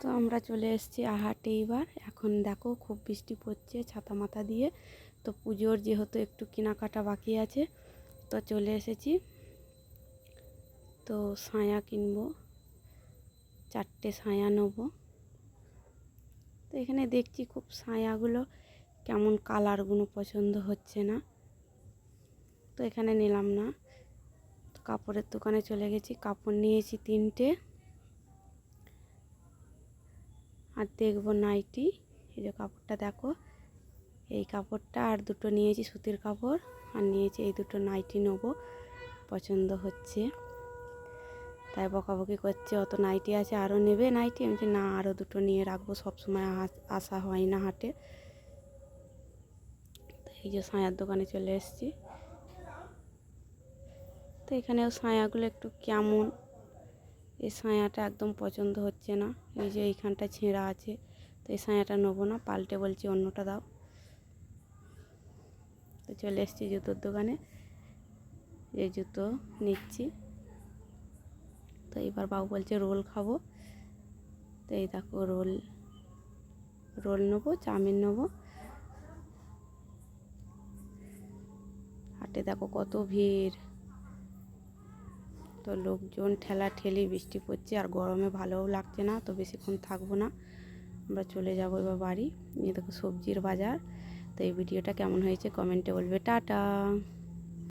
তো আমরা চলে এসেছি হাটে। এইবার এখন দেখো খুব বৃষ্টি পড়ছে ছাতা মাথা দিয়ে। তো পুজোর যেহেতু একটু কেনাকাটা বাকি আছে, তো চলে এসেছি। তো সায়া কিনবো, 4টে সায়া নেবো। তো এখানে দেখছি খুব সায়াগুলো কেমন কালারগুলো পছন্দ হচ্ছে না, তো এখানে নিলাম না। তো কাপড়ের দোকানে চলে গেছি, কাপড় নিয়েছি 3টে। আর দেখবো নাইটি। এই যে কাপড়টা দেখো, এই কাপড়টা আর 2টো নিয়েছি সুতির কাপড়, আর নিয়েছি এই 2টো নাইটি নেবো। পছন্দ হচ্ছে তাই বকাবকি করছে, অত নাইটি আছে আরও নেবে নাইটি। আমি না, আরও 2টো নিয়ে রাখবো, সবসময় আসা হয় না হাটে। তো এই যে সায়ার দোকানে চলে এসেছি। তো এখানেও সায়াগুলো একটু কেমন, এই সায়াটা একদম পছন্দ হচ্ছে না। এই যে এইখানটা ছেঁড়া আছে, তো এই সায়াটা নেবো না, পাল্টে বলছি অন্যটা দাও। তো চলে এসেছি জুতোর দোকানে, এই জুতো নিচ্ছি। তো এবার বাবু বলছে রোল খাবো, তো এই দেখো রোল নেবো, চাউমিন নেবো। হাটে দেখো কত ভিড়, তো লোকজন ঠেলা ঠেলি, বৃষ্টি পড়ছে আর গরমে ভালোও লাগছে না। তো বেশিক্ষণ থাকবো না, আমরা চলে যাবো এবার বাড়ি। নিয়ে দেখো সবজির বাজার। তো এই ভিডিওটা কেমন হয়েছে কমেন্টে বলবে। টাটা।